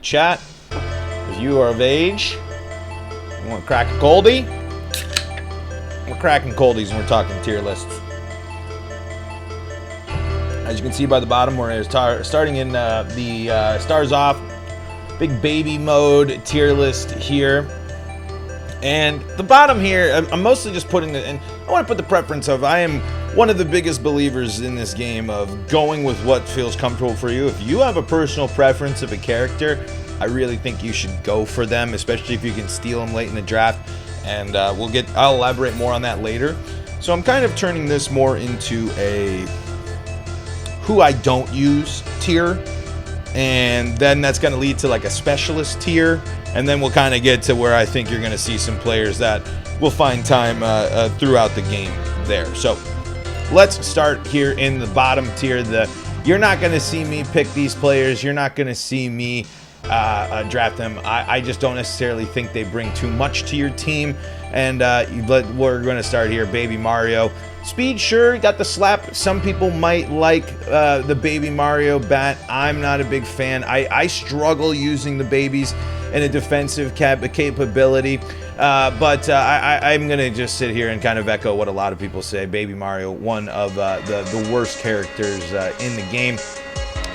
Chat, if you are of age, you want to crack a coldie? We're cracking coldies when we're talking tier lists. As you can see by the bottom, we're starting in the Stars Off Big Baby Mode tier list here. And the bottom here, I'm mostly just putting it in. I want to put the preference of, I am one of the biggest believers in this game of going with what feels comfortable for you. If you have a personal preference of a character, I really think you should go for them, especially if you can steal them late in the draft. And I'll elaborate more on that later. So I'm kind of turning this more into a who I don't use tier. And then that's going to lead to like a specialist tier. And then we'll kind of get to where I think you're going to see some players that will find time throughout the game there. So let's start here in the bottom tier. You're not going to see me pick these players. You're not going to see me draft them. I just don't necessarily think they bring too much to your team. And we're going to start here. Baby Mario. Speed, sure, got the slap. Some people might like the Baby Mario bat. I'm not a big fan. I struggle using the babies in a defensive capability. But I'm going to just sit here and kind of echo what a lot of people say. Baby Mario, one of the worst characters in the game.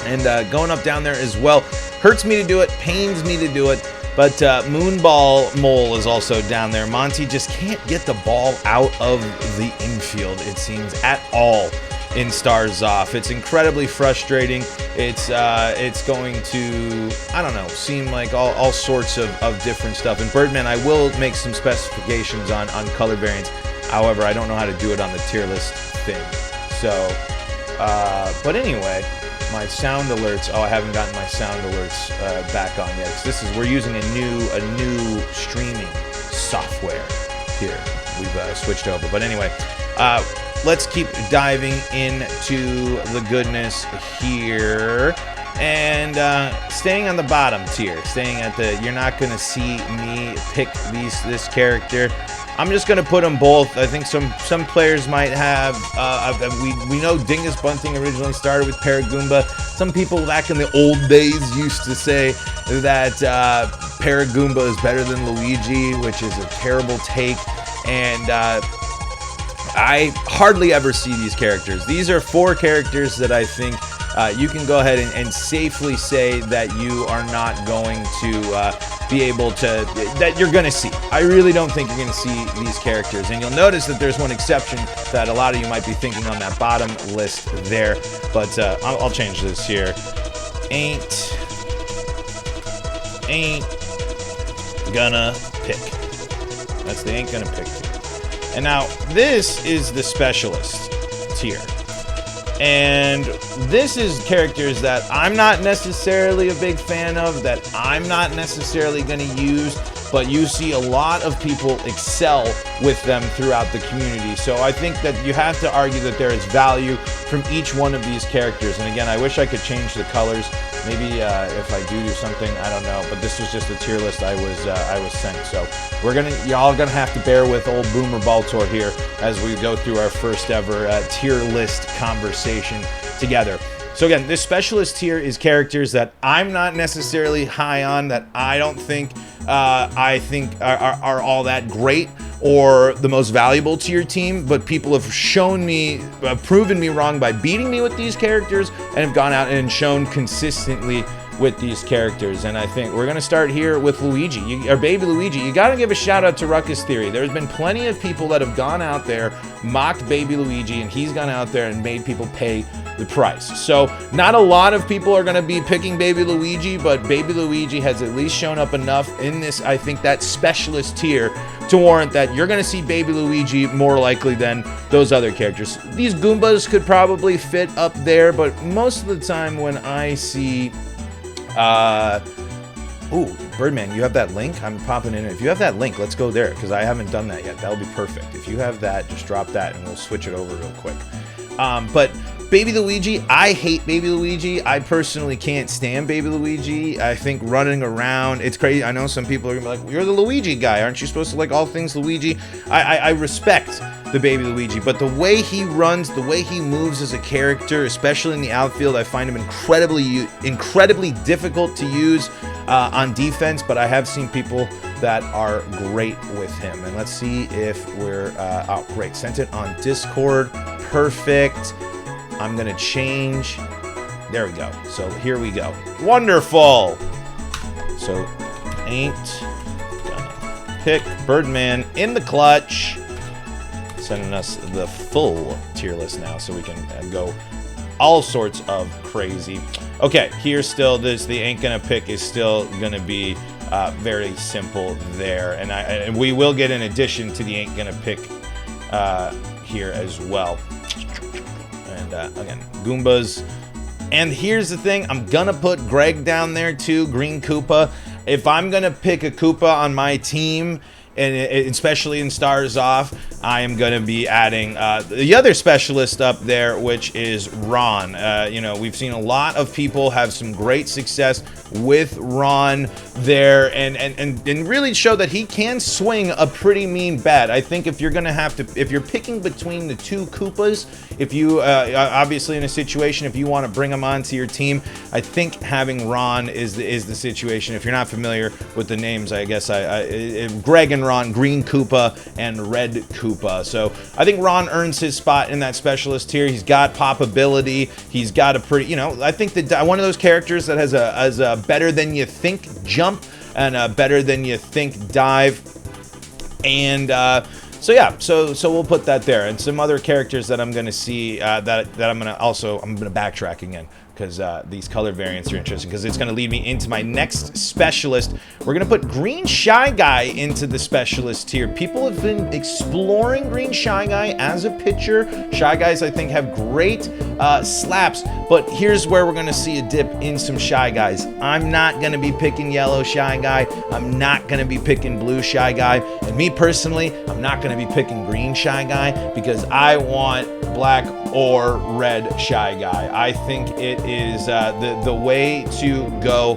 And going up down there as well. Hurts me to do it, pains me to do it. But Moonball Mole is also down there. Monty just can't get the ball out of the infield, it seems, at all in Stars Off. It's incredibly frustrating. It's going to, I don't know, seem like all sorts of different stuff. And Birdman, I will make some specifications on color variants. However, I don't know how to do it on the tier list thing. So, but anyway, my sound alerts. Oh, I haven't gotten my sound alerts back on yet. We're using a new streaming software here. We've switched over. But anyway, let's keep diving into the goodness here. And staying on the bottom tier, staying at you're not going to see me pick this character. I'm just going to put them both. I think some players might have, we know Dingus Bunting originally started with Paragoomba. Some people back in the old days used to say that Paragoomba is better than Luigi, which is a terrible take. And I hardly ever see these characters. These are 4 characters that I think you can go ahead and safely say that you are not going to be able to, that you're going to see. I really don't think you're going to see these characters. And you'll notice that there's one exception that a lot of you might be thinking on that bottom list there. But I'll change this here. Ain't gonna pick. That's the ain't gonna pick tier. And now this is the specialist tier. And this is characters that I'm not necessarily a big fan of, that I'm not necessarily going to use, but you see a lot of people excel with them throughout the community. So I think that you have to argue that there is value from each one of these characters. And again, I wish I could change the colors. Maybe if I do something, I don't know. But this was just a tier list I was sent. So y'all gonna have to bear with old Boomer Baltor here as we go through our first ever tier list conversation together. So again, this specialist tier is characters that I'm not necessarily high on, that I don't think are all that great or the most valuable to your team, but people have shown me, proven me wrong by beating me with these characters and have gone out and shown consistently with these characters. And I think we're going to start here with Luigi, or Baby Luigi. You got to give a shout out to Ruckus Theory. There's been plenty of people that have gone out there, mocked Baby Luigi, and he's gone out there and made people pay the price. So not a lot of people are going to be picking Baby Luigi, but Baby Luigi has at least shown up enough in this, I think, that specialist tier to warrant that you're going to see Baby Luigi more likely than those other characters. These Goombas could probably fit up there, but most of the time when I see ooh, Birdman, you have that link? I'm popping in. If you have that link, let's go there, because I haven't done that yet. That'll be perfect. If you have that, just drop that and we'll switch it over real quick. But Baby Luigi, I hate Baby Luigi. I personally can't stand Baby Luigi. I think running around, it's crazy. I know some people are gonna be like, you're the Luigi guy. Aren't you supposed to like all things Luigi? I respect the Baby Luigi, but the way he runs, the way he moves as a character, especially in the outfield, I find him incredibly difficult to use on defense, but I have seen people that are great with him. And let's see if we're, oh, great. Sent it on Discord. Perfect. I'm going to change. There we go. So here we go. Wonderful. So ain't gonna pick Birdman in the clutch. Sending us the full tier list now so we can go all sorts of crazy. Okay, here's still this. The ain't gonna pick is still gonna be very simple there, and we will get an addition to the ain't gonna pick here as well. And again, Goombas. And here's the thing, I'm gonna put Greg down there too, Green Koopa. If I'm gonna pick a Koopa on my team, and especially in Stars Off, I am going to be adding the other specialist up there, which is Ron. You know, we've seen a lot of people have some great success with Ron there, and really show that he can swing a pretty mean bat. I think if you're going to have to, if you're picking between the two Koopas, if you, obviously in a situation, if you want to bring them onto your team, I think having Ron is the situation. If you're not familiar with the names, I guess Greg and Ron, Green Koopa and Red Koopa. So I think Ron earns his spot in that specialist tier. He's got pop ability. He's got a pretty, you know, I think that one of those characters that has a better than you think jump and a better than you think dive. And so yeah, so we'll put that there. And some other characters that I'm going to see that I'm going to backtrack again, because these color variants are interesting, because it's going to lead me into my next specialist. We're going to put Green Shy Guy into the specialist tier. People have been exploring Green Shy Guy as a pitcher. Shy Guys, I think, have great slaps, but here's where we're going to see a dip in some Shy Guys. I'm not going to be picking Yellow Shy Guy. I'm not going to be picking Blue Shy Guy. And me personally, I'm not going to be picking Green Shy Guy, because I want Black or Red Shy Guy. I think it is the way to go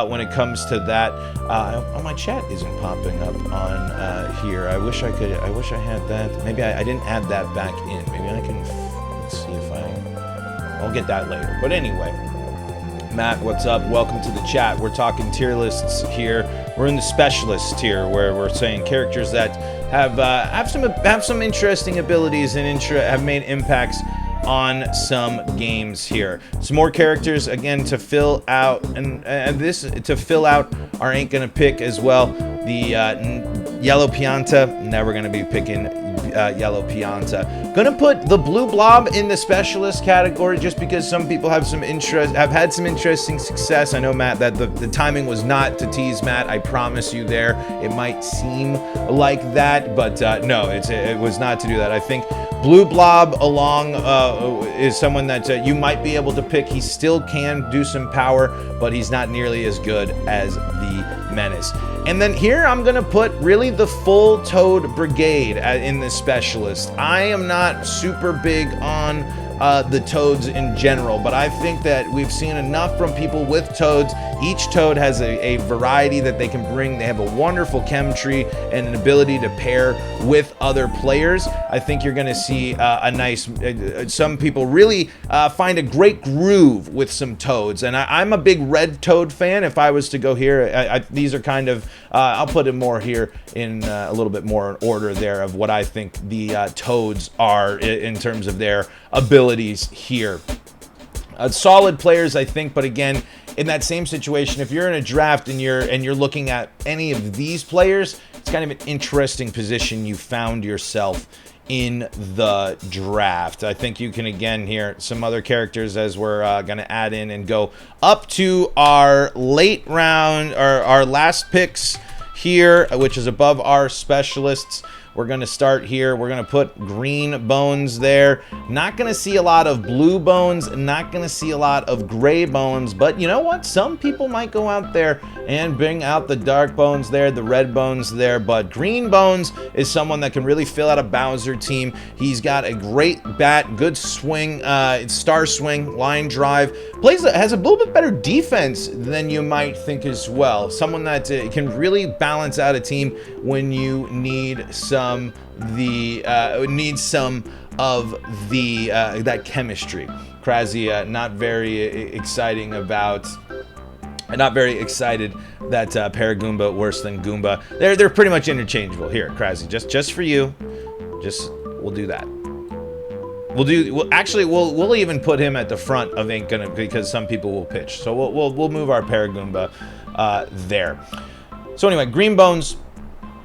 when it comes to that. Oh, my chat isn't popping up on here. I wish I had that. Maybe I didn't add that back in. Maybe I can. Let's see if I'll get that later. But anyway, Matt, what's up? Welcome to the chat. We're talking tier lists here. We're in the specialist tier, where we're saying characters that have some interesting abilities and have made impacts on some games here. Some more characters again to fill out, and this to fill out our ain't gonna pick as well. The Yellow Pianta. Never gonna be picking Yellow Pianta. Gonna put the Blue Blob in the specialist category, just because some people have had some interesting success. I know, Matt, that the timing was not to tease Matt. I promise you there. It might seem like that, but no, it was not to do that. I think Blue Blob along is someone that you might be able to pick. He still can do some power, but he's not nearly as good as the Menace. And then here I'm gonna put really the full Toad Brigade in the specialist. I am not super big on the Toads in general, but I think that we've seen enough from people with Toads. Each Toad has a variety that they can bring. They have a wonderful chem tree and an ability to pair with other players. I think you're going to see a nice, some people really find a great groove with some Toads. And I'm a big Red Toad fan. If I was to go here, these are kind of, I'll put it more here in a little bit more order there of what I think the Toads are in terms of their abilities here. Solid players, I think, but again, in that same situation, if you're in a draft and you're looking at any of these players, it's kind of an interesting position you found yourself in the draft. I think you can, again, here some other characters as we're going to add in and go up to our late round, or our last picks here, which is above our specialists. We're going to start here. We're going to put green bones there. Not going to see a lot of blue bones, not going to see a lot of gray bones, but you know what? Some people might go out there and bring out the dark bones there, the red bones there, but green bones is someone that can really fill out a Bowser team. He's got a great bat, good swing, star swing, line drive, has a little bit better defense than you might think as well. Someone that can really balance out a team when you need some of that chemistry. Krasi, not very exciting about. Not very excited that Paragoomba worse than Goomba. They're pretty much interchangeable. Here, Krasi, just for you, we'll do that. We'll even put him at the front of Ain't Gonna, because some people will pitch. So we'll move our Paragoomba there. So anyway, green bones.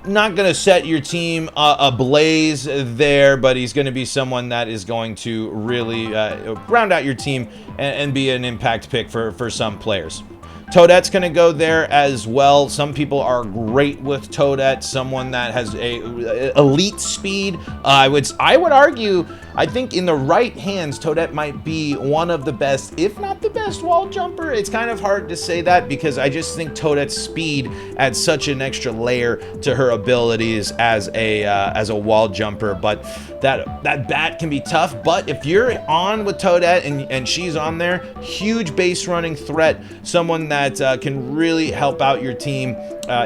Not going to set your team ablaze there, but he's going to be someone that is going to really round out your team and be an impact pick for some players. Toadette's going to go there as well. Some people are great with Toadette, someone that has a elite speed. I would argue, I think in the right hands, Toadette might be one of the best, if not the best wall jumper. It's kind of hard to say that because I just think Toadette's speed adds such an extra layer to her abilities as a wall jumper. But that bat can be tough. But if you're on with Toadette and she's on there, huge base running threat, someone that can really help out your team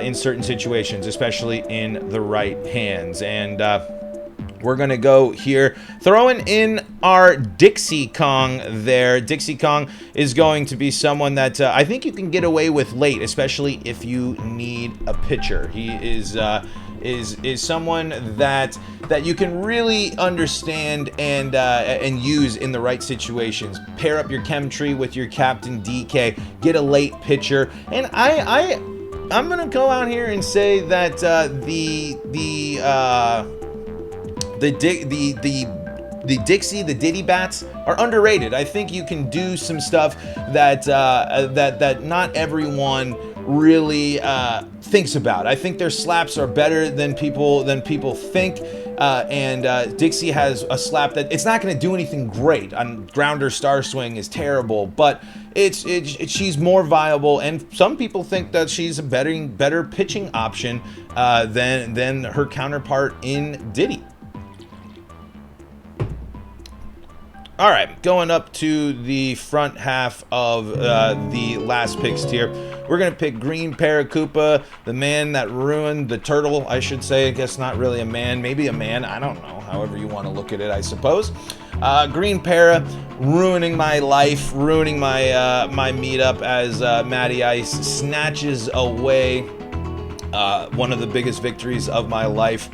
in certain situations, especially in the right hands. And we're going to go here, throwing in our Dixie Kong there. Dixie Kong is going to be someone that I think you can get away with late, especially if you need a pitcher. He is someone that you can really understand and use in the right situations. Pair up your chem tree with your Captain DK, get a late pitcher, and I'm gonna go out here and say that the Dixie, the Diddy bats are underrated. I think you can do some stuff that not everyone really thinks about. I think their slaps are better than people think. And Dixie has a slap that it's not going to do anything great. On grounder star swing is terrible, but she's more viable, and some people think that she's a better pitching option than her counterpart in Diddy. All right, going up to the front half of the last picks tier, we're going to pick Green Paracoopa, the man that ruined the turtle, I should say. I guess not really a man, maybe a man, I don't know, however you want to look at it, I suppose. Green Para ruining my life, ruining my my meetup as Matty Ice snatches away one of the biggest victories of my life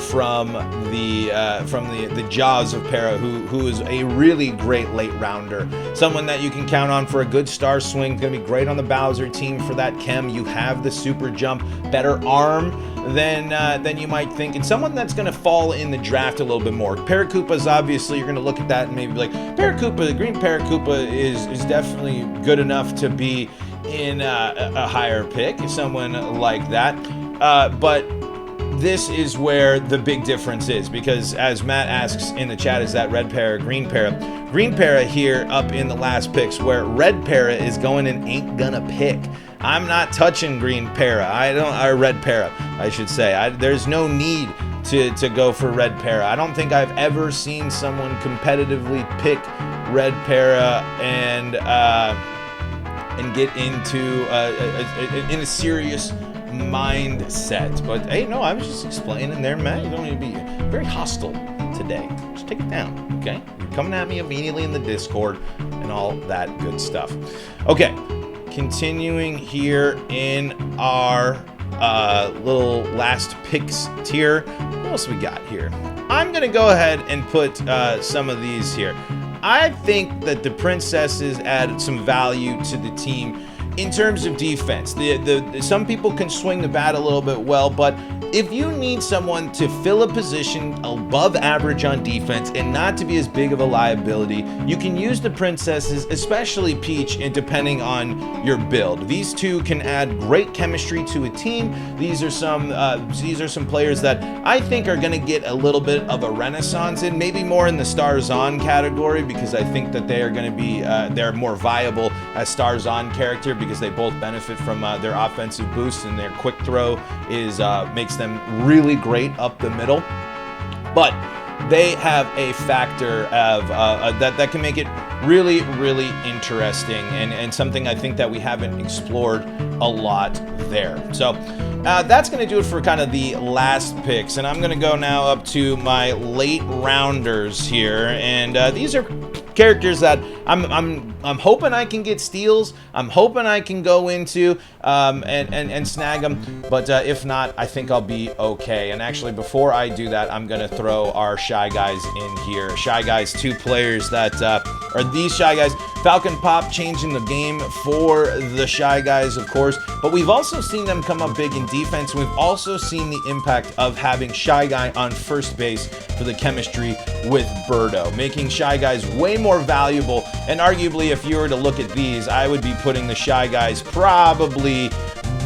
from the jaws of Para, who is a really great late rounder, someone that you can count on for a good star swing. Gonna be great on the Bowser team for that chem. You have the super jump, better arm than you might think, and someone that's gonna fall in the draft a little bit more. Paracoopa's obviously, you're gonna look at that and maybe be like, Paracoopa, the green Paracoopa is definitely good enough to be in a higher pick, someone like that, but this is where the big difference is, because as Matt asks in the chat, is that red para, green para? Green para here up in the last picks, where red para is going and ain't gonna pick. I'm not touching green para. Or red para, I should say. There's no need to go for red para. I don't think I've ever seen someone competitively pick red para and get into in a serious mindset. But hey, no, I was just explaining there, Matt. You don't need to be very hostile today. Just take it down, okay? You're coming at me immediately in the Discord and all that good stuff. Okay, continuing here in our little last picks tier. What else we got here? I'm gonna go ahead and put some of these here. I think that the princesses add some value to the team in terms of defense, some people can swing the bat a little bit well, but if you need someone to fill a position above average on defense and not to be as big of a liability, you can use the princesses, especially Peach, and depending on your build. These two can add great chemistry to a team. These are some players that I think are going to get a little bit of a renaissance in, maybe more in the Stars On category, because I think that they are going to be they're more viable as Stars On character because they both benefit from their offensive boost, and their quick throw is makes them really great up the middle. But they have a factor of that can make it really, really interesting, and something I think that we haven't explored a lot there. So that's going to do it for kind of the last picks, and I'm going to go now up to my late rounders here, and these are characters that I'm hoping I can get steals. I'm hoping I can go into and snag them, but if not, I think I'll be okay. And actually, before I do that, I'm gonna throw our Shy Guys in here. Shy Guys, two players that are these Shy Guys. Falcon Pop changing the game for the Shy Guys, of course, but we've also seen them come up big in defense. We've also seen the impact of having Shy Guy on first base for the chemistry with Birdo, making Shy Guys way more valuable. And arguably, if you were to look at these, I would be putting the Shy Guys probably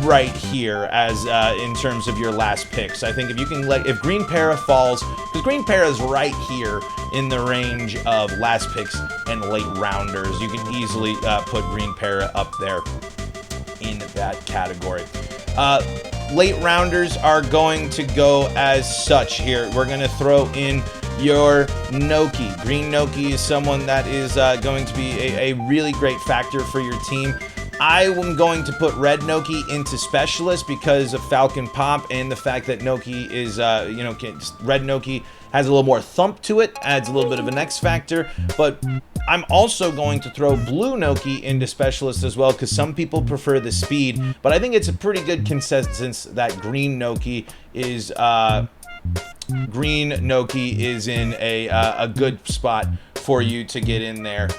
right here as in terms of your last picks. I think if you can if Green Para falls, because Green Para is right here in the range of last picks and late rounders, you can easily put Green Para up there in that category. Late rounders are going to go as such here. We're going to throw in your Noki. Green Noki is someone that is going to be a really great factor for your team. I am going to put Red Noki into Specialist because of Falcon Pop and the fact that Noki is, Red Noki has a little more thump to it, adds a little bit of an X factor, but I'm also going to throw Blue Noki into Specialist as well because some people prefer the speed, but I think it's a pretty good consensus that Green Noki is in a good spot for you to get in there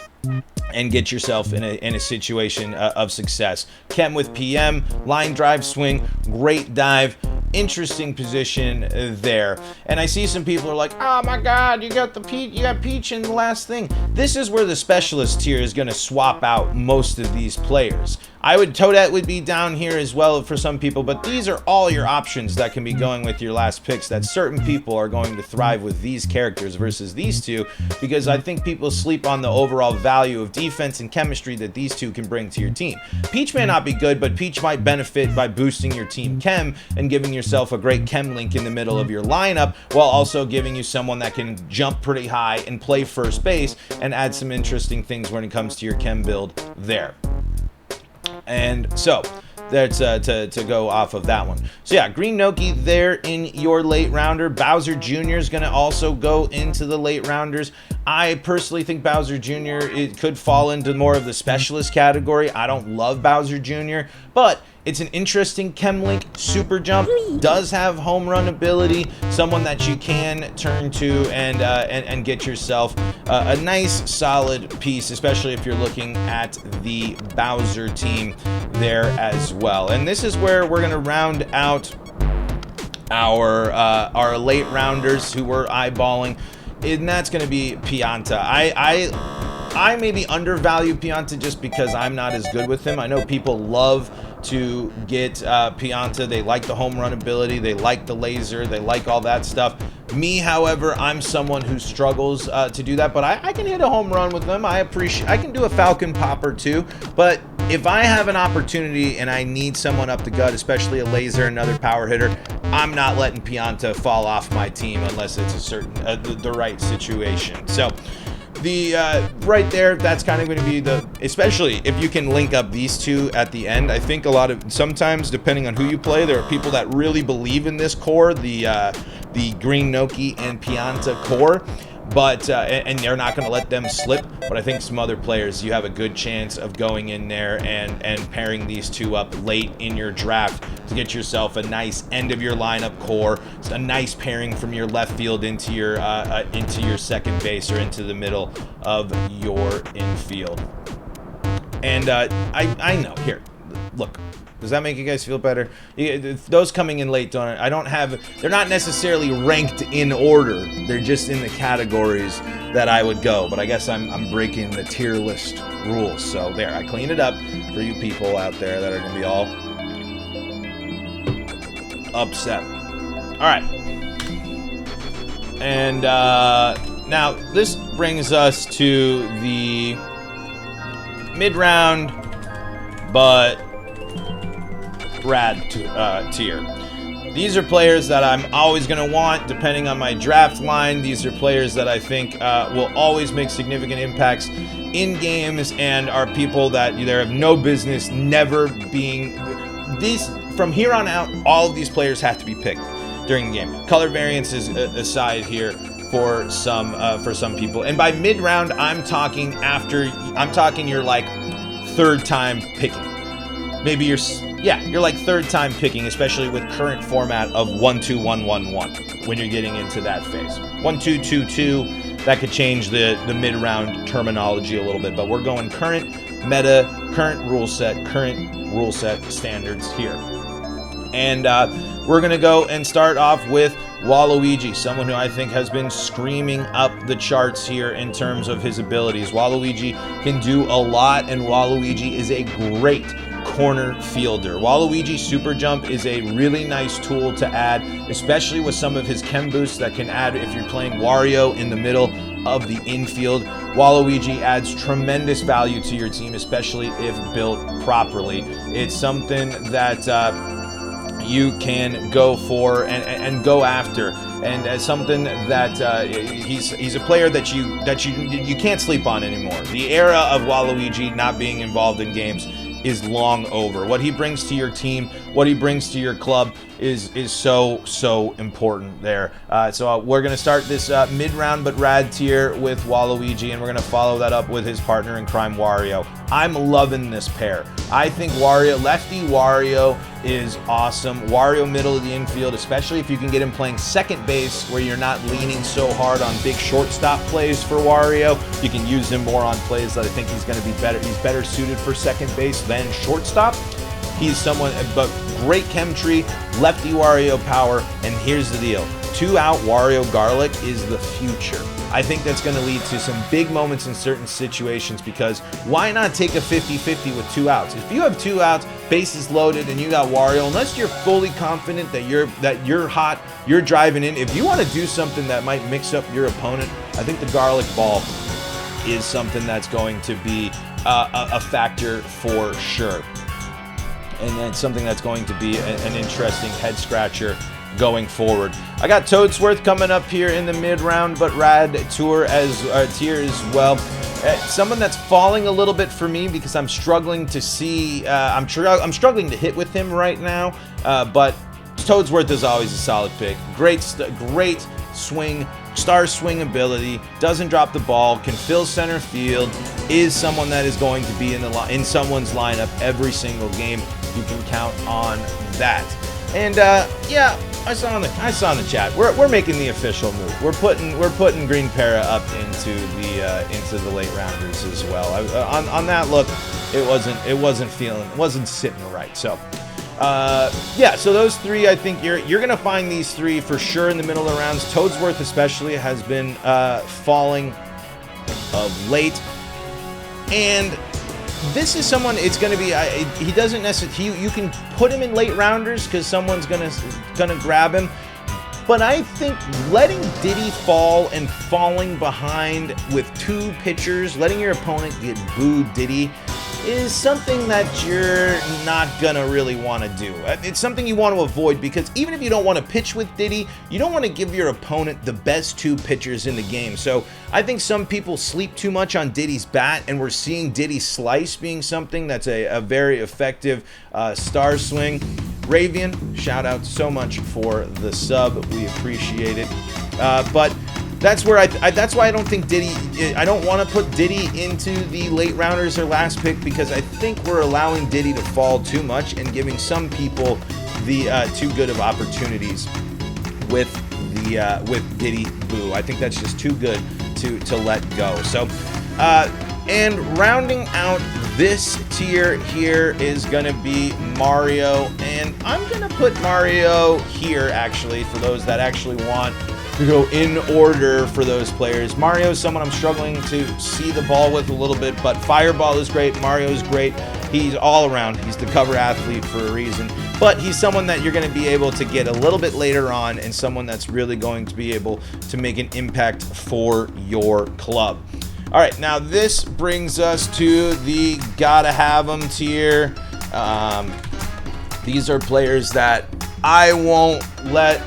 and get yourself in a situation of success. Chem with PM, line drive swing, great dive, interesting position there. And I see some people are like, oh my god, you got Peach in the last thing. This is where the Specialist tier is going to swap out most of these players. Toadette would be down here as well for some people, but these are all your options that can be going with your last picks, that certain people are going to thrive with these characters versus these two, because I think people sleep on the overall value of defense and chemistry that these two can bring to your team. Peach may not be good, but Peach might benefit by boosting your team chem and giving yourself a great chem link in the middle of your lineup, while also giving you someone that can jump pretty high and play first base and add some interesting things when it comes to your chem build there. And so that's to go off of that one. So yeah, Green Noki there in your late rounder. Bowser Jr. is going to also go into the late rounders. I personally think Bowser Jr. it could fall into more of the Specialist category. I don't love Bowser Jr., but it's an interesting chem link. Super jump, does have home run ability, someone that you can turn to and get yourself a nice solid piece, especially if you're looking at the Bowser team there as well. And this is where we're going to round out our late rounders who we're eyeballing, and that's going to be Pianta. I maybe undervalue Pianta just because I'm not as good with him. I know people love to get Pianta. They like the home run ability, they like the laser, they like all that stuff. Me, however, I'm someone who struggles to do that, but I can hit a home run with them. I can do a Falcon Popper too, but if I have an opportunity and I need someone up the gut, especially a laser, another power hitter, I'm not letting Pianta fall off my team unless it's a certain the right situation. So the right there, that's kind of going to be especially if you can link up these two at the end. I think sometimes depending on who you play, there are people that really believe in this core, the Green Noki and Pianta core, but and they're not going to let them slip. But I think some other players, you have a good chance of going in there and pairing these two up late in your draft to get yourself a nice end of your lineup core, a nice pairing from your left field into your second base or into the middle of your infield. And I know here, look, does that make you guys feel better? Those coming in late they're not necessarily ranked in order. They're just in the categories that I would go. But I guess I'm breaking the tier list rules. So there, I cleaned it up for you people out there that are going to be all upset. All right. And now this brings us to the mid-round, but rad tier. These are players that I'm always going to want depending on my draft line. These are players that I think will always make significant impacts in games and are people that either have no business never being... From here on out, all of these players have to be picked during the game. Color variance is aside here for some people. And by mid-round, I'm talking you're like third time picking. Maybe you're like third time picking, especially with current format of 1-2-1-1-1 when you're getting into that phase. 1-2-2-2, that could change the mid-round terminology a little bit, but we're going current meta, current rule set standards here. And we're going to go and start off with Waluigi, someone who I think has been screaming up the charts here in terms of his abilities. Waluigi can do a lot, and Waluigi is a great corner fielder. Waluigi Super Jump is a really nice tool to add, especially with some of his chem boosts that can add if you're playing Wario in the middle of the infield. Waluigi adds tremendous value to your team, especially if built properly. It's something that you can go for and go after, and as something that he's a player that you can't sleep on anymore. The era of Waluigi not being involved in games is long over. What he brings to your team, what he brings to your club is so important there. So we're going to start this mid-round but rad tier with Waluigi, and we're going to follow that up with his partner in crime, Wario. I'm loving this pair. I think Lefty Wario is awesome. Wario middle of the infield, especially if you can get him playing second base where you're not leaning so hard on big shortstop plays for Wario. You can use him more on plays that I think he's going to be better. He's better suited for second base than shortstop. He's someone, but great chemistry, lefty Wario power, and here's the deal. 2-out Wario Garlic is the future. I think that's going to lead to some big moments in certain situations, because why not take a 50-50 with 2 outs? If you have 2 outs, bases loaded, and you got Wario, unless you're fully confident that you're hot, you're driving in, if you want to do something that might mix up your opponent, I think the Garlic Ball is something that's going to be a factor for sure. And then something that's going to be an interesting head scratcher going forward. I got Toadsworth coming up here in the mid-round, but rad tier as well. Someone that's falling a little bit for me because I'm struggling to see. I'm struggling to hit with him right now, but Toadsworth is always a solid pick. Great swing. Star swing ability, doesn't drop the ball, can fill center field, is someone that is going to be in someone's lineup every single game. You can count on that. And yeah, I saw in the chat. We're making the official move. We're putting Green Para up into the late rounders as well. On that look, it wasn't sitting right. So. Yeah, so those three, I think you're gonna find these three for sure in the middle of the rounds. Toadsworth especially has been falling of late, and this is someone. It's gonna be he doesn't necessarily. You can put him in late rounders because someone's gonna grab him. But I think letting Diddy fall and falling behind with 2 pitchers, letting your opponent get booed Diddy, is something that you're not gonna really want to do. It's something you want to avoid, because even if you don't want to pitch with Diddy, you don't want to give your opponent the best 2 pitchers in the game. So I think some people sleep too much on Diddy's bat, and we're seeing Diddy slice being something that's a very effective star swing. Ravian, shout out so much for the sub. We appreciate it. But that's where that's why I don't think Diddy. I don't want to put Diddy into the late rounders or last pick, because I think we're allowing Diddy to fall too much and giving some people the too good of opportunities with Diddy Boo. I think that's just too good to let go. So And rounding out this tier here is going to be Mario, and I'm going to put Mario here, actually, for those that actually want to go in order for those players. Mario is someone I'm struggling to see the ball with a little bit, but Fireball is great, Mario is great. He's all around. He's the cover athlete for a reason, but he's someone that you're going to be able to get a little bit later on, and someone that's really going to be able to make an impact for your club. All right, now this brings us to the gotta have them tier. These are players that I won't let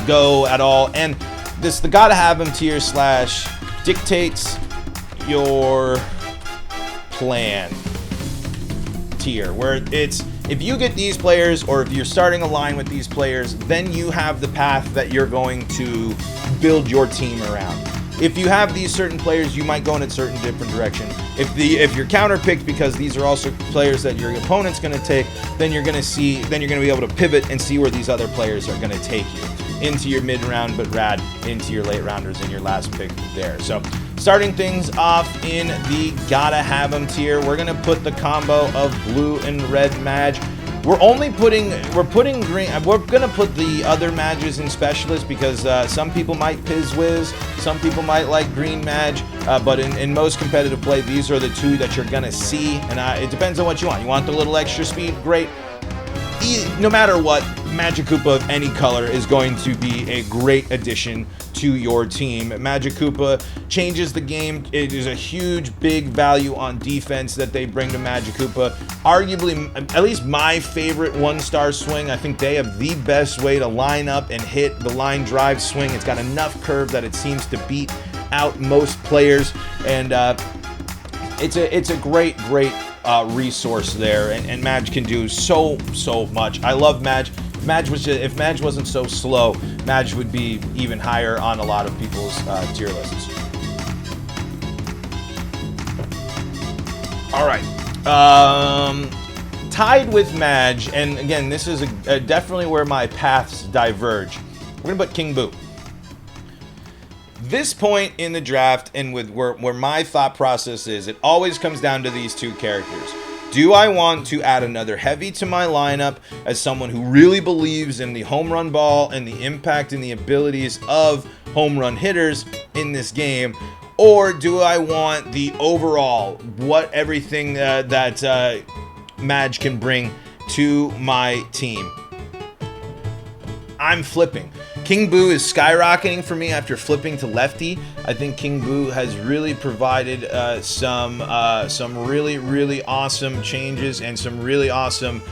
go at all, and the gotta have them tier slash dictates your plan tier, where it's, if you get these players, or if you're starting a line with these players, then you have the path that you're going to build your team around. If you have these certain players, you might go in a certain different direction. If you're counterpicked because these are also players that your opponent's going to take, then you're going to be able to pivot and see where these other players are going to take you into your mid round, but rad into your late rounders in your last pick there. So starting things off in the gotta have them tier, we're going to put the combo of blue and red Madge. We're putting green. We're gonna put the other Madges in specialist because some people might Pizwiz, some people might like green Madge, but in most competitive play, these are the two that you're gonna see, and it depends on what you want. You want the little extra speed, great. No matter what, Magikoopa of any color is going to be a great addition to your team. Magikoopa changes the game. It is a huge, big value on defense that they bring to Magikoopa. Arguably, at least my favorite one-star swing. I think they have the best way to line up and hit the line drive swing. It's got enough curve that it seems to beat out most players, and it's a great resource there, and Madge can do so much. I love Madge. If Madge wasn't so slow, Madge would be even higher on a lot of people's tier lists. All right, tied with Madge, and again, this is definitely where my paths diverge. We're gonna put King Boo. This point in the draft, and with where my thought process is, it always comes down to these two characters. Do I want to add another heavy to my lineup as someone who really believes in the home run ball and the impact and the abilities of home run hitters in this game? Or do I want the overall, everything that Madge can bring to my team? I'm flipping. King Boo is skyrocketing for me after flipping to lefty. I think King Boo has really provided some really awesome changes and some really awesome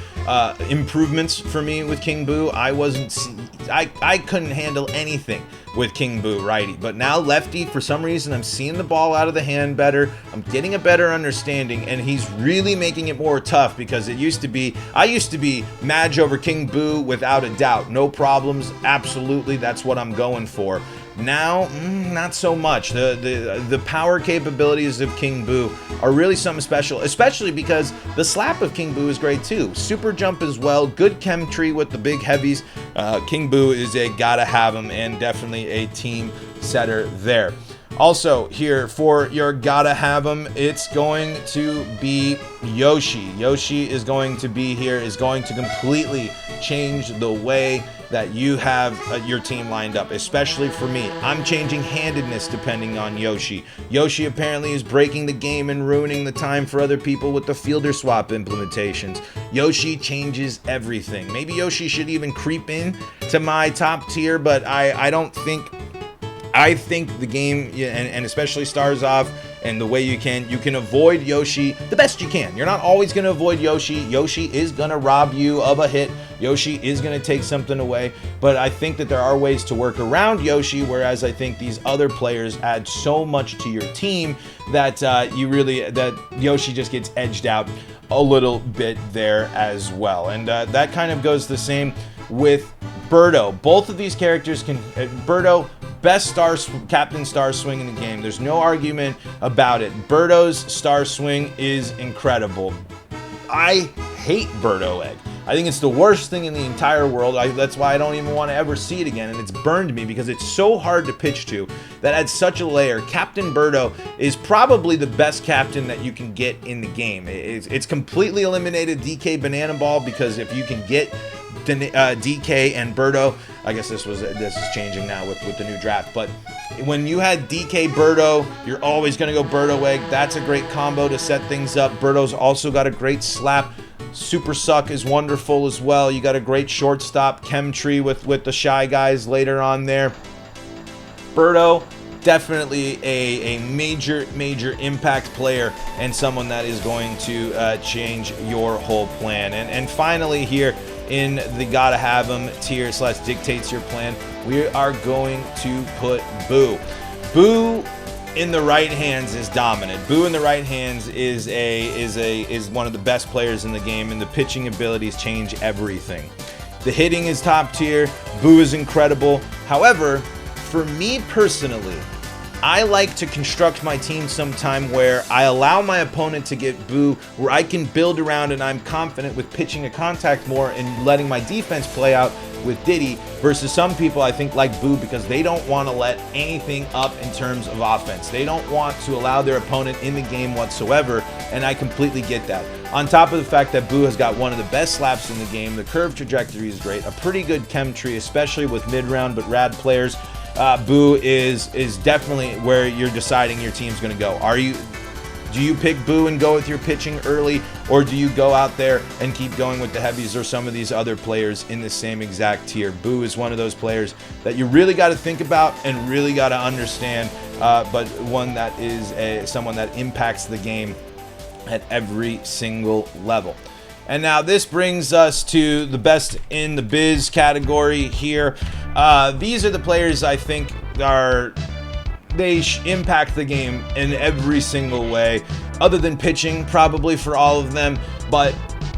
improvements for me with King Boo. I couldn't handle anything with King Boo righty, but now lefty, for some reason I'm seeing the ball out of the hand better. I'm getting a better understanding, and he's really making it more tough, because I used to be Madge over King Boo without a doubt, no problems, absolutely, that's what I'm going for. Now, not so much. The power capabilities of King Boo are really something special, especially because the slap of King Boo is great too. Super jump as well, good chemistry with the big heavies. King Boo is a gotta have him, and definitely a team setter there. Also, here for your gotta have him, it's going to be Yoshi. Yoshi is going to be here, is going to completely change the way that you have your team lined up, especially for me. I'm changing handedness depending on Yoshi. Yoshi apparently is breaking the game and ruining the time for other people with the fielder swap implementations. Yoshi changes everything. Maybe Yoshi should even creep in to my top tier, but I don't think... I think the game, and especially Stars Off, and the way you can avoid Yoshi the best you can. You're not always going to avoid Yoshi. Yoshi is going to rob you of a hit. Yoshi is going to take something away. But I think that there are ways to work around Yoshi, whereas I think these other players add so much to your team that that Yoshi just gets edged out a little bit there as well. And that kind of goes the same with Birdo. Both of these characters can... Birdo, best Captain Star Swing in the game. There's no argument about it. Birdo's Star Swing is incredible. I hate Birdo Egg. I think it's the worst thing in the entire world. That's why I don't even want to ever see it again, and it's burned me because it's so hard to pitch to that adds such a layer. Captain Birdo is probably the best captain that you can get in the game. It's completely eliminated DK Banana Ball, because if you can get DK and Birdo, I guess this is changing now with the new draft, but when you had DK Birdo, you're always going to go Birdo Egg. That's a great combo to set things up. Birdo's also got a great slap. Super Suck is wonderful as well. You got a great shortstop, Chemtree with the Shy Guys later on there. Birdo, definitely a major impact player, and someone that is going to change your whole plan. And finally here in the Gotta Have 'em tier / dictates your plan, we are going to put Boo. Boo in the right hands is dominant. Boo in the right hands is one of the best players in the game, and the pitching abilities change everything. The hitting is top tier. Boo is incredible. However, for me personally, I like to construct my team sometime where I allow my opponent to get Boo, where I can build around and I'm confident with pitching a contact more and letting my defense play out with Diddy, versus some people I think like Boo because they don't want to let anything up in terms of offense. They don't want to allow their opponent in the game whatsoever, and I completely get that. On top of the fact that Boo has got one of the best slaps in the game, the curve trajectory is great, a pretty good chem tree, especially with mid-round but rad players. Boo is definitely where you're deciding your team's going to go. Do you pick Boo and go with your pitching early, or do you go out there and keep going with the heavies or some of these other players in the same exact tier? Boo is one of those players that you really got to think about and really got to understand, but one that is someone that impacts the game at every single level. And now this brings us to the best in the biz category here. These are the players I think impact the game in every single way, other than pitching probably for all of them, but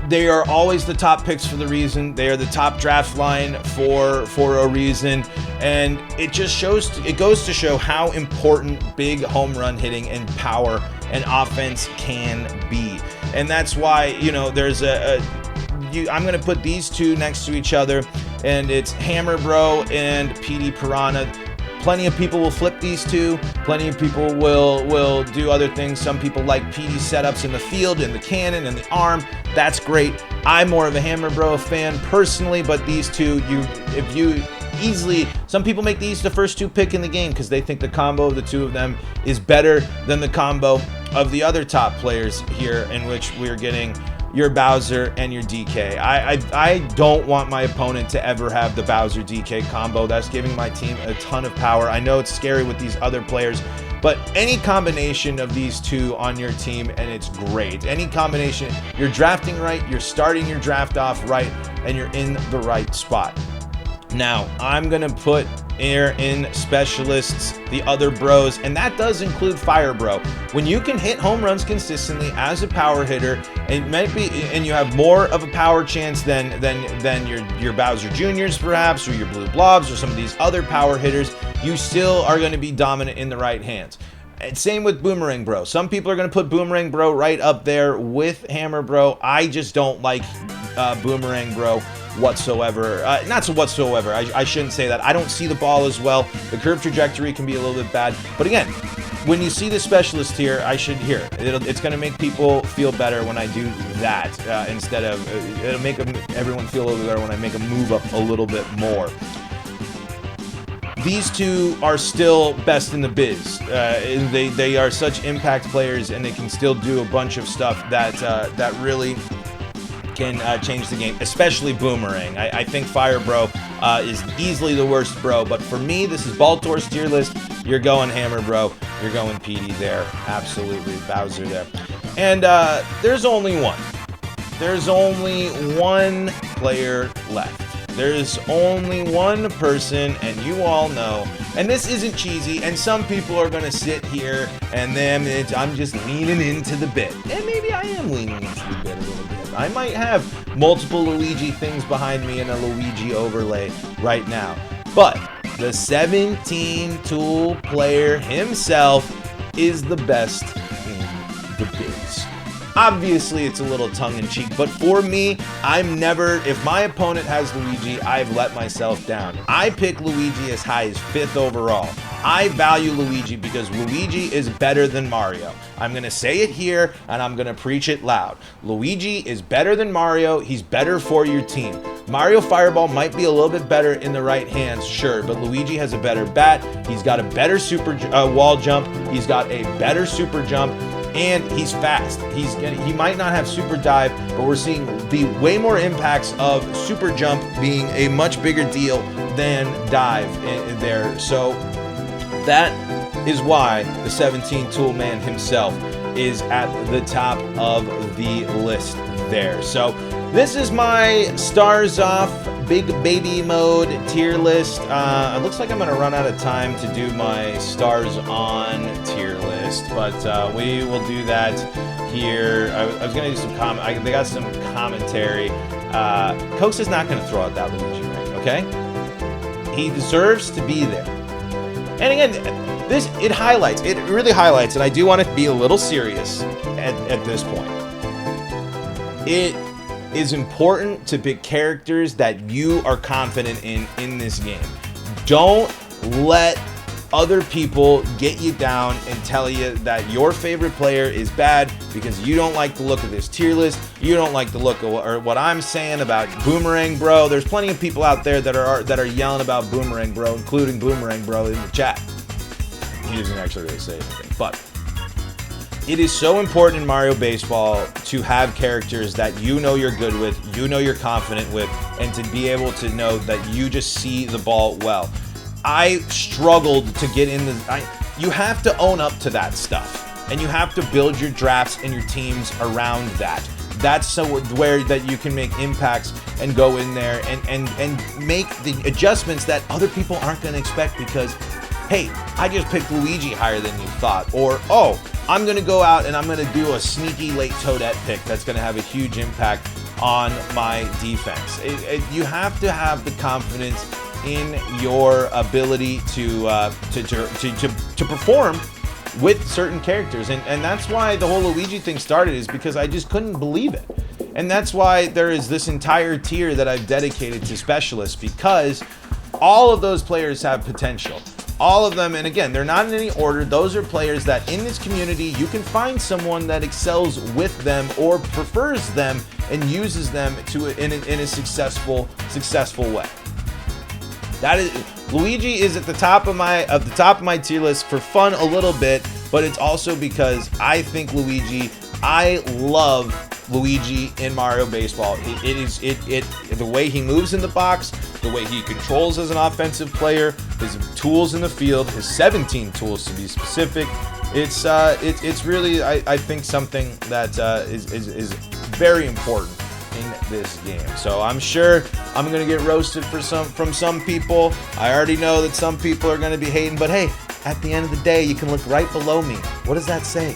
they are always the top picks for the reason. They are the top draft line for a reason, and it goes to show how important big home run hitting and power and offense can be. And that's why, there's I'm going to put these two next to each other, and it's Hammer Bro and PD Piranha. Plenty of people will flip these two. Plenty of people will do other things. Some people like PD setups in the field, in the cannon, and the arm. That's great. I'm more of a Hammer Bro fan personally, but these two, some people make these the first two pick in the game because they think the combo of the two of them is better than the combo of the other top players here, in which we're getting your Bowser and your DK. I don't want my opponent to ever have the Bowser DK combo. That's giving my team a ton of power. I know it's scary with these other players, but any combination of these two on your team, and it's great. Any combination, you're drafting right, you're starting your draft off right, and you're in the right spot. Now, I'm going to put in specialists, the other bros, and that does include Fire Bro. When you can hit home runs consistently as a power hitter, and you have more of a power chance than your Bowser Juniors perhaps, or your Blue Blobs, or some of these other power hitters, you still are going to be dominant in the right hands. And same with Boomerang Bro. Some people are going to put Boomerang Bro right up there with Hammer Bro. I just don't like Boomerang Bro whatsoever. I shouldn't say that. I don't see the ball as well. The curve trajectory can be a little bit bad. But again, when you see the specialist here, it's going to make people feel better when I do that it'll make everyone feel a little bit better when I make them move up a little bit more. These two are still best in the biz. They are such impact players, and they can still do a bunch of stuff that really can change the game, especially Boomerang. I think Fire Bro is easily the worst bro, but for me, this is Baltor's tier list. You're going Hammer Bro, you're going PD there, absolutely, Bowser there. And there's only one. There's only one player left. There's only one person, and you all know, and this isn't cheesy, and some people are going to sit here, and then I'm just leaning into the bit. And maybe I am leaning into the bit a little bit. I might have multiple Luigi things behind me and a Luigi overlay right now. But the 17-tool player himself is the best in the biz. Obviously, it's a little tongue-in-cheek, but for me, if my opponent has Luigi, I've let myself down. I pick Luigi as high as 5th overall. I value Luigi because Luigi is better than Mario. I'm going to say it here, and I'm going to preach it loud. Luigi is better than Mario. He's better for your team. Mario Fireball might be a little bit better in the right hands, sure, but Luigi has a better bat. He's got a better super wall jump. He's got a better super jump. And he's fast. He might not have super dive, but we're seeing the way more impacts of super jump being a much bigger deal than dive there. So that is why the 17 tool man himself is at the top of the list there. So this is my Stars Off Big Baby Mode tier list. It looks like I'm going to run out of time to do my Stars On tier list, but we will do that here. I was going to do some they got some commentary. Cokes is not going to throw out that Luigi ring, okay? He deserves to be there. And again, it really highlights, and I do want to be a little serious at this point. It is important to pick characters that you are confident in this game. Don't let other people get you down and tell you that your favorite player is bad because you don't like the look of this tier list. You don't like the look of what I'm saying about Boomerang Bro. There's plenty of people out there that are yelling about Boomerang Bro, including Boomerang Bro in the chat. He doesn't actually really say anything, but it is so important in Mario Baseball to have characters that you know you're good with, you know you're confident with, and to be able to know that you just see the ball well. I struggled to get in you have to own up to that stuff, and you have to build your drafts and your teams around that. That's where that you can make impacts and go in there and make the adjustments that other people aren't going to expect because, hey, I just picked Luigi higher than you thought, or, oh, I'm going to go out and I'm going to do a sneaky late Toadette pick that's going to have a huge impact on my defense. You have to have the confidence in your ability to perform with certain characters, and that's why the whole Luigi thing started, is because I just couldn't believe it. And that's why there is this entire tier that I've dedicated to specialists, because all of those players have potential. All of them, and again, they're not in any order. Those are players that in this community, you can find someone that excels with them or prefers them and uses them in a successful way. That is, Luigi is at the top of my tier list for fun a little bit, but it's also because I think I love Luigi in Mario Baseball. The way he moves in the box, the way he controls as an offensive player, his tools in the field, his 17 tools to be specific. It's really, I think, something that is very important in this game. So I'm sure I'm gonna get roasted from some people. I already know that some people are gonna be hating, but hey, at the end of the day, you can look right below me. What does that say?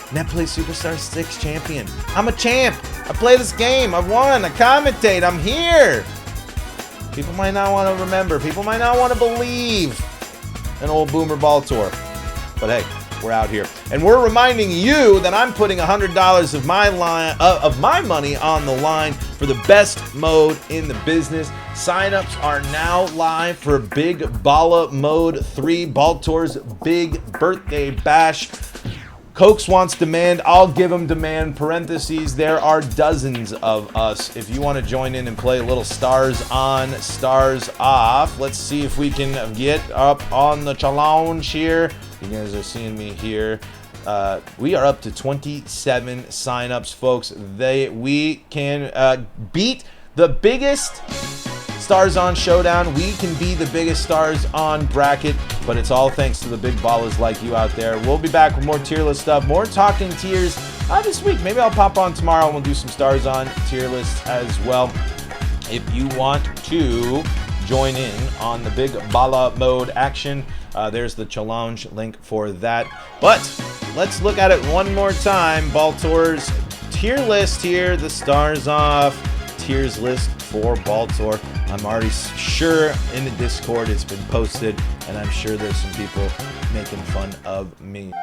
Netplay Superstar 6 champion. I'm a champ. I play this game. I won. I commentate. I'm here. People might not want to remember. People might not want to believe an old Boomer Ball tour. But hey, we're out here. And we're reminding you that I'm putting $100 of my money on the line for the best mode in the business. Signups are now live for Big Balla Mode 3, Baltor's Big Birthday Bash. Cokes wants demand, I'll give him demand. Parentheses, there are dozens of us. If you want to join in and play a little Stars On, Stars Off, let's see if we can get up on the challenge here. You guys are seeing me here. We are up to 27 signups, folks. We can beat the biggest Stars On showdown. We can be the biggest Stars On bracket, but it's all thanks to the big ballers like you out there. We'll be back with more tier list stuff, more talking tiers this week. Maybe I'll pop on tomorrow and we'll do some Stars On tier lists as well. If you want to join in on the Big Balla Mode action, there's the challenge link for that. But let's look at it one more time. Baltor's tier list here, the Stars Off tiers list for Baltor. I'm already sure in the Discord it's been posted, and I'm sure there's some people making fun of me.